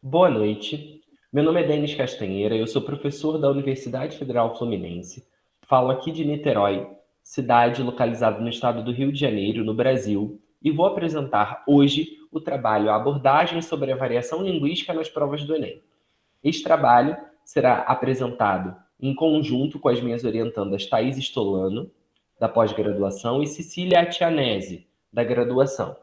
Boa noite. Meu nome é Denis Castanheira, eu sou professor da Universidade Federal Fluminense. Falo aqui de Niterói, cidade localizada no estado do Rio de Janeiro, no Brasil, e vou apresentar hoje o trabalho Abordagem sobre a Variação Linguística nas Provas do Enem. Este trabalho será apresentado em conjunto com as minhas orientandas Thaís Stolano, da pós-graduação, e Cecília Atianese, da graduação.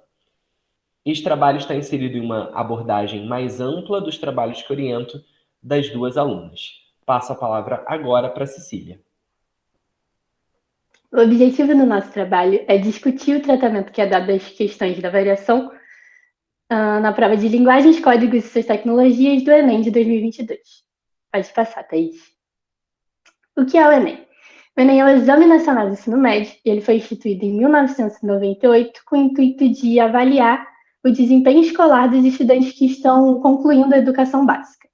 Este trabalho está inserido em uma abordagem mais ampla dos trabalhos que oriento das duas alunas. Passo a palavra agora para a Cecília. O objetivo do nosso trabalho é discutir o tratamento que é dado às questões da variação na prova de linguagens, códigos e suas tecnologias do Enem de 2022. Pode passar, Thaís. O que é o Enem? O Enem é o Exame Nacional do Ensino Médio e ele foi instituído em 1998 com o intuito de avaliar o desempenho escolar dos estudantes que estão concluindo a educação básica.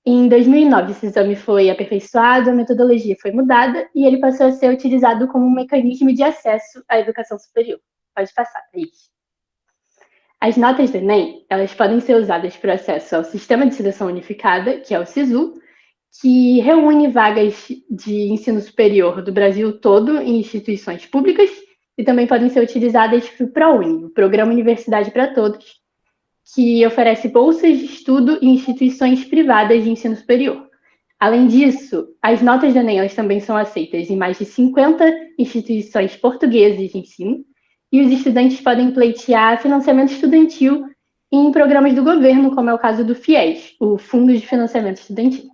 Em 2009, esse exame foi aperfeiçoado, a metodologia foi mudada e ele passou a ser utilizado como um mecanismo de acesso à educação superior. Pode passar, Thaís. As notas do Enem, elas podem ser usadas para o acesso ao Sistema de Seleção Unificada, que é o SISU, que reúne vagas de ensino superior do Brasil todo em instituições públicas e também podem ser utilizadas para o ProUni, o Programa Universidade para Todos, que oferece bolsas de estudo em instituições privadas de ensino superior. Além disso, as notas do Enem também são aceitas em mais de 50 instituições portuguesas de ensino e os estudantes podem pleitear financiamento estudantil em programas do governo, como é o caso do FIES, o Fundo de Financiamento Estudantil.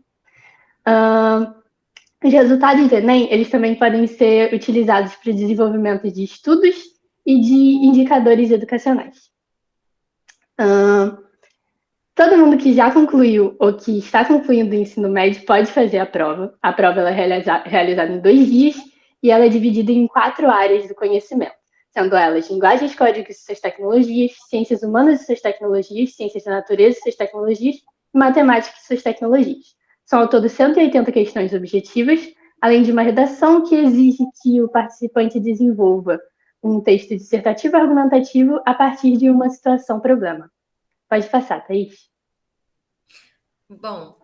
Os resultados do Enem, eles também podem ser utilizados para o desenvolvimento de estudos e de indicadores educacionais. Todo mundo que já concluiu ou que está concluindo o ensino médio pode fazer a prova. A prova ela é realizada em 2 dias e ela é dividida em 4 áreas do conhecimento, sendo elas linguagens, códigos e suas tecnologias, ciências humanas e suas tecnologias, ciências da natureza e suas tecnologias, e matemática e suas tecnologias. São ao todo 180 questões objetivas, além de uma redação que exige que o participante desenvolva um texto dissertativo argumentativo a partir de uma situação-problema. Pode passar, Thaís. Bom,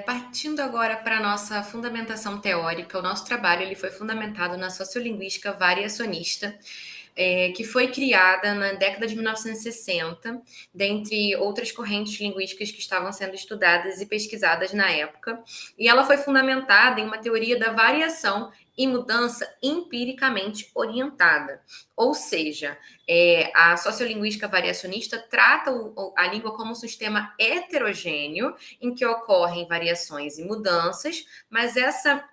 partindo agora para a nossa fundamentação teórica, o nosso trabalho ele foi fundamentado na sociolinguística variacionista, que foi criada na década de 1960, dentre outras correntes linguísticas que estavam sendo estudadas e pesquisadas na época, e ela foi fundamentada em uma teoria da variação e mudança empiricamente orientada. Ou seja, a sociolinguística variacionista trata a língua como um sistema heterogêneo em que ocorrem variações e mudanças, mas essa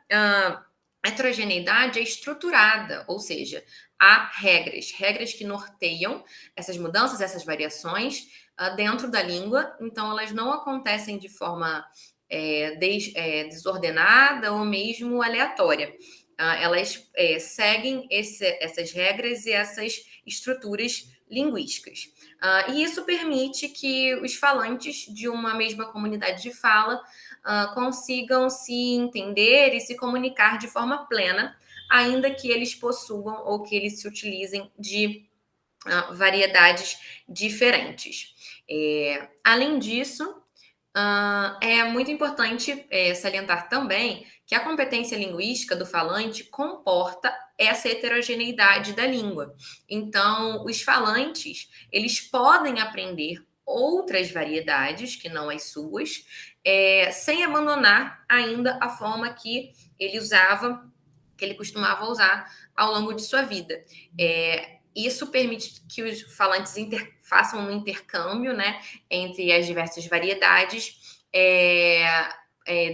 heterogeneidade é estruturada, ou seja, há regras que norteiam essas mudanças, essas variações dentro da língua, então elas não acontecem de forma desordenada ou mesmo aleatória. Elas seguem essas regras e essas estruturas linguísticas. E isso permite que os falantes de uma mesma comunidade de fala consigam se entender e se comunicar de forma plena, ainda que eles possuam ou que eles se utilizem de variedades diferentes. Além disso, é muito importante salientar também que a competência linguística do falante comporta essa heterogeneidade da língua. Então, os falantes, eles podem aprender outras variedades que não as suas, sem abandonar ainda a forma que ele costumava usar ao longo de sua vida. Isso permite que os falantes façam um intercâmbio, né, entre as diversas variedades,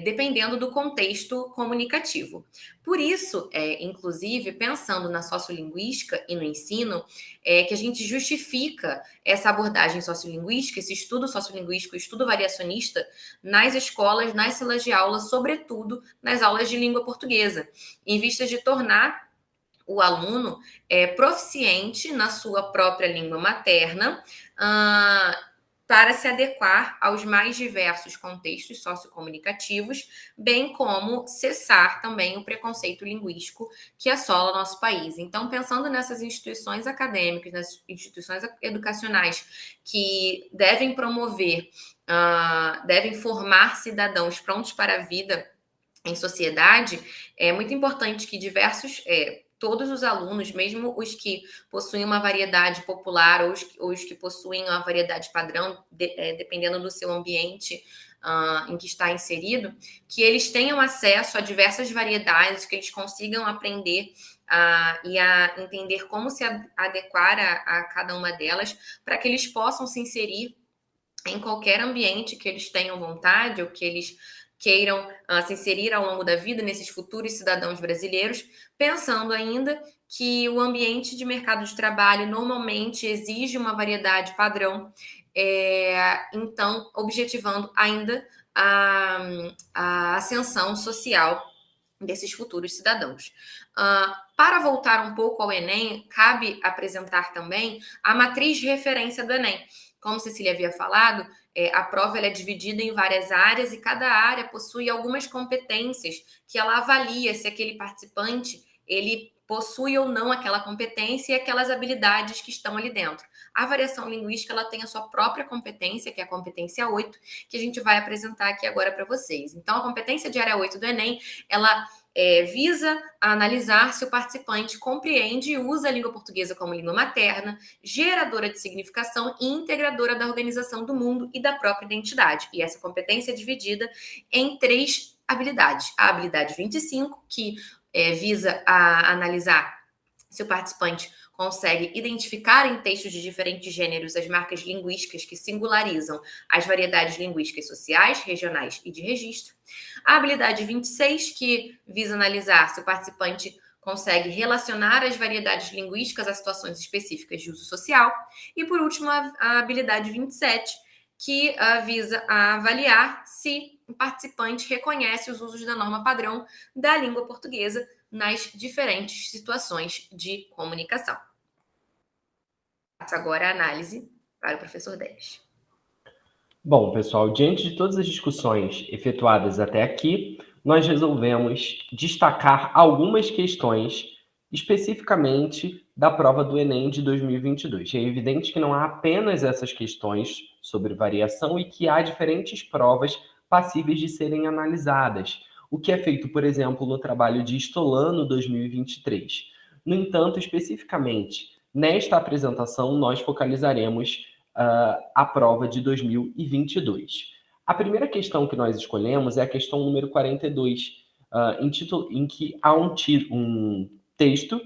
dependendo do contexto comunicativo. Por isso, inclusive, pensando na sociolinguística e no ensino, que a gente justifica essa abordagem sociolinguística, esse estudo sociolinguístico, estudo variacionista, nas escolas, nas salas de aula, sobretudo nas aulas de língua portuguesa, em vista de tornar o aluno proficiente na sua própria língua materna, para se adequar aos mais diversos contextos sociocomunicativos, bem como cessar também o preconceito linguístico que assola o nosso país. Então, pensando nessas instituições acadêmicas, nas instituições educacionais que devem promover devem formar cidadãos prontos para a vida em sociedade, é muito importante que todos os alunos, mesmo os que possuem uma variedade popular ou os que possuem uma variedade padrão, dependendo do seu ambiente em que está inserido, que eles tenham acesso a diversas variedades, que eles consigam aprender e a entender como se adequar a cada uma delas, para que eles possam se inserir em qualquer ambiente que eles tenham vontade ou que eles queiram se inserir ao longo da vida nesses futuros cidadãos brasileiros, pensando ainda que o ambiente de mercado de trabalho normalmente exige uma variedade padrão, então objetivando ainda a ascensão social desses futuros cidadãos. Para voltar um pouco ao Enem, cabe apresentar também a matriz de referência do Enem. Como Cecília havia falado, a prova ela é dividida em várias áreas e cada área possui algumas competências que ela avalia se aquele participante ele possui ou não aquela competência e aquelas habilidades que estão ali dentro. A variação linguística ela tem a sua própria competência, que é a competência 8, que a gente vai apresentar aqui agora para vocês. Então, a competência de área 8 do Enem, ela visa analisar se o participante compreende e usa a língua portuguesa como língua materna, geradora de significação e integradora da organização do mundo e da própria identidade. E essa competência é dividida em 3 habilidades. A habilidade 25, que visa analisar se o participante consegue identificar em textos de diferentes gêneros as marcas linguísticas que singularizam as variedades linguísticas sociais, regionais e de registro. A habilidade 26, que visa analisar se o participante consegue relacionar as variedades linguísticas a situações específicas de uso social. E, por último, a habilidade 27, que visa avaliar se o participante reconhece os usos da norma padrão da língua portuguesa nas diferentes situações de comunicação. Passo agora a análise para o professor Denis. Bom, pessoal, diante de todas as discussões efetuadas até aqui, nós resolvemos destacar algumas questões especificamente da prova do Enem de 2022. É evidente que não há apenas essas questões sobre variação e que há diferentes provas passíveis de serem analisadas, o que é feito, por exemplo, no trabalho de Stolano 2023. No entanto, especificamente nesta apresentação, nós focalizaremos a prova de 2022. A primeira questão que nós escolhemos é a questão número 42, em que há um texto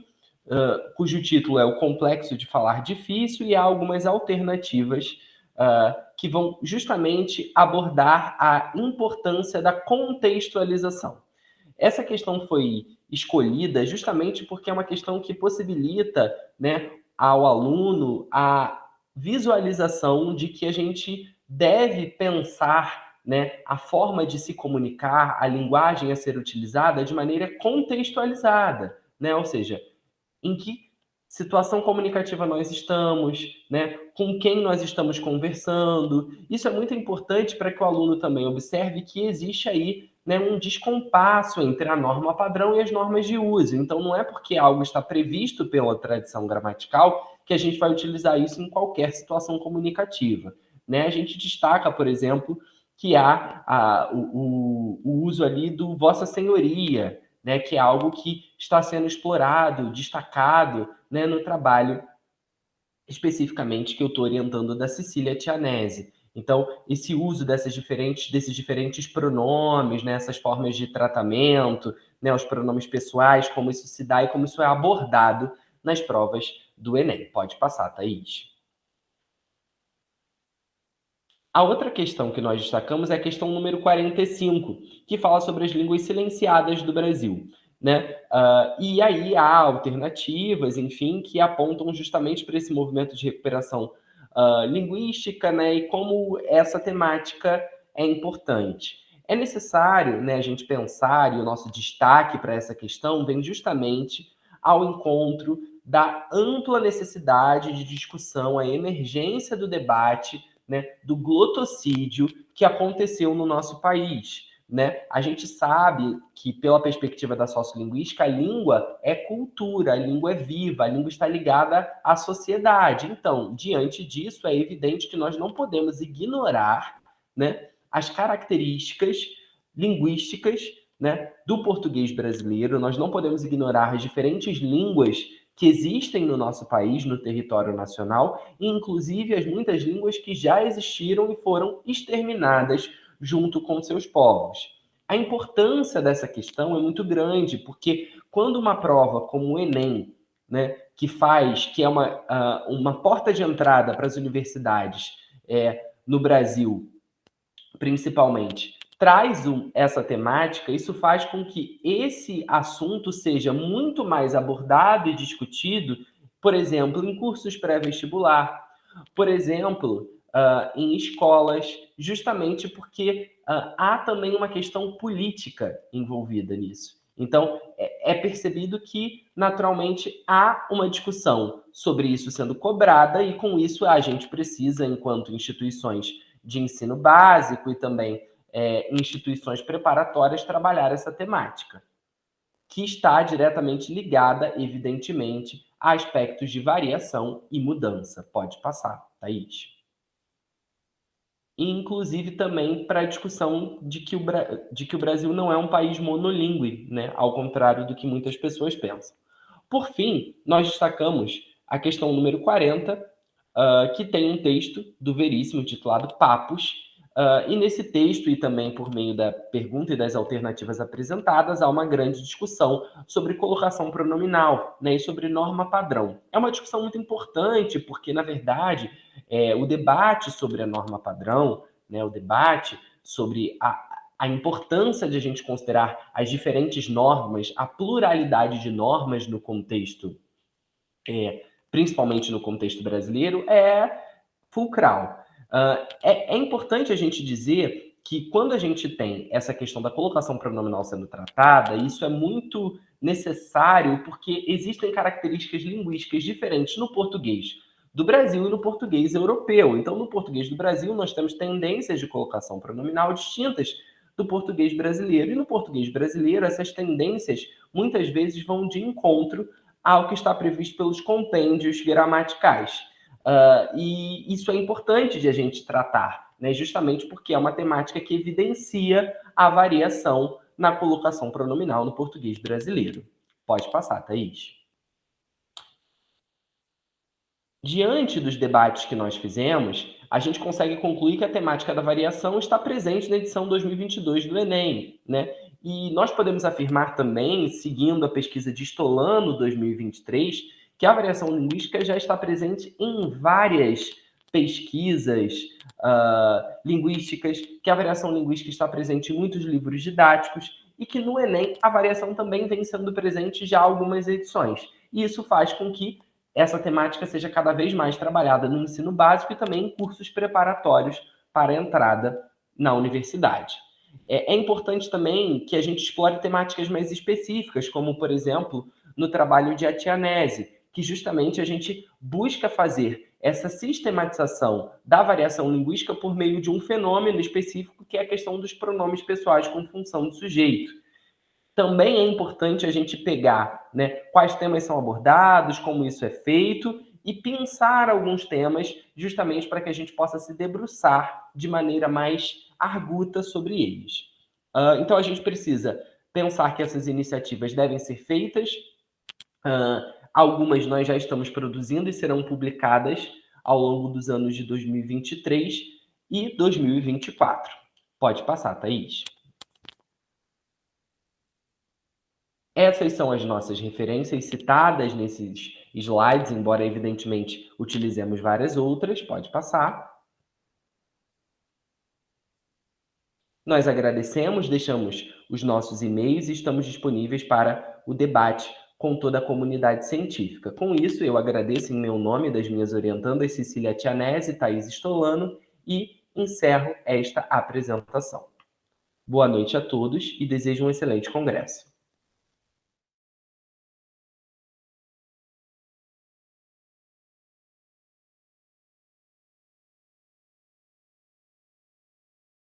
cujo título é O Complexo de Falar Difícil e há algumas alternativas que vão justamente abordar a importância da contextualização. Essa questão foi escolhida justamente porque é uma questão que possibilita, né, ao aluno a visualização de que a gente deve pensar, né, a forma de se comunicar, a linguagem a ser utilizada de maneira contextualizada, né? Ou seja, em que situação comunicativa nós estamos, né? Com quem nós estamos conversando. Isso é muito importante para que o aluno também observe que existe aí, né, um descompasso entre a norma padrão e as normas de uso. Então, não é porque algo está previsto pela tradição gramatical que a gente vai utilizar isso em qualquer situação comunicativa, né? A gente destaca, por exemplo, que há o uso ali do Vossa Senhoria, né, que é algo que está sendo explorado, destacado, né, no trabalho especificamente que eu estou orientando da Cecília Tianese. Então, esse uso desses diferentes pronomes, né, essas formas de tratamento, né, os pronomes pessoais, como isso se dá e como isso é abordado nas provas do Enem. Pode passar, Thaís. A outra questão que nós destacamos é a questão número 45, que fala sobre as línguas silenciadas do Brasil, né? E aí há alternativas, enfim, que apontam justamente para esse movimento de recuperação linguística, né? E como essa temática é importante. É necessário, né, a gente pensar, e o nosso destaque para essa questão vem justamente ao encontro da ampla necessidade de discussão, a emergência do debate, né, do glotocídio que aconteceu no nosso país, né? A gente sabe que, pela perspectiva da sociolinguística, a língua é cultura, a língua é viva, a língua está ligada à sociedade. Então, diante disso, é evidente que nós não podemos ignorar, né, as características linguísticas, né, do português brasileiro. Nós não podemos ignorar as diferentes línguas que existem no nosso país, no território nacional, e inclusive as muitas línguas que já existiram e foram exterminadas junto com seus povos. A importância dessa questão é muito grande, porque quando uma prova como o Enem, né, que é uma porta de entrada para as universidades no Brasil, principalmente, traz essa temática, isso faz com que esse assunto seja muito mais abordado e discutido, por exemplo, em cursos pré-vestibular, por exemplo, em escolas, justamente porque há também uma questão política envolvida nisso. Então, é percebido que, naturalmente, há uma discussão sobre isso sendo cobrada, e com isso a gente precisa, enquanto instituições de ensino básico e também instituições preparatórias, trabalhar essa temática, que está diretamente ligada, evidentemente, a aspectos de variação e mudança. Pode passar, Thaís. E, inclusive, também para a discussão de que o Brasil não é um país monolíngue, né? Ao contrário do que muitas pessoas pensam. Por fim, nós destacamos a questão número 40, que tem um texto do Veríssimo intitulado Papos, e nesse texto, e também por meio da pergunta e das alternativas apresentadas, há uma grande discussão sobre colocação pronominal, né, e sobre norma padrão. É uma discussão muito importante, porque, na verdade, o debate sobre a norma padrão, né, o debate sobre a importância de a gente considerar as diferentes normas, a pluralidade de normas no contexto, principalmente no contexto brasileiro, é fulcral. É importante a gente dizer que quando a gente tem essa questão da colocação pronominal sendo tratada, isso é muito necessário porque existem características linguísticas diferentes no português do Brasil e no português europeu. Então, no português do Brasil, nós temos tendências de colocação pronominal distintas do português brasileiro. E no português brasileiro, essas tendências muitas vezes vão de encontro ao que está previsto pelos compêndios gramaticais. E isso é importante de a gente tratar, né? Justamente porque é uma temática que evidencia a variação na colocação pronominal no português brasileiro. Pode passar, Thaís. Diante dos debates que nós fizemos, a gente consegue concluir que a temática da variação está presente na edição 2022 do Enem, né? E nós podemos afirmar também, seguindo a pesquisa de Stolano 2023, que a variação linguística já está presente em várias pesquisas linguísticas, que a variação linguística está presente em muitos livros didáticos e que no Enem a variação também vem sendo presente já há algumas edições. E isso faz com que essa temática seja cada vez mais trabalhada no ensino básico e também em cursos preparatórios para a entrada na universidade. É importante também que a gente explore temáticas mais específicas, como, por exemplo, no trabalho de atianese, que justamente a gente busca fazer essa sistematização da variação linguística por meio de um fenômeno específico, que é a questão dos pronomes pessoais com função de sujeito. Também é importante a gente pegar, né, quais temas são abordados, como isso é feito, e pensar alguns temas justamente para que a gente possa se debruçar de maneira mais arguta sobre eles. Então, a gente precisa pensar que essas iniciativas devem ser feitas. Algumas nós já estamos produzindo e serão publicadas ao longo dos anos de 2023 e 2024. Pode passar, Thaís. Essas são as nossas referências citadas nesses slides, embora, evidentemente, utilizemos várias outras. Pode passar. Nós agradecemos, deixamos os nossos e-mails e estamos disponíveis para o debate com toda a comunidade científica. Com isso, eu agradeço em meu nome das minhas orientandas Cecília Atianese e Thaís Stolano e encerro esta apresentação. Boa noite a todos e desejo um excelente congresso.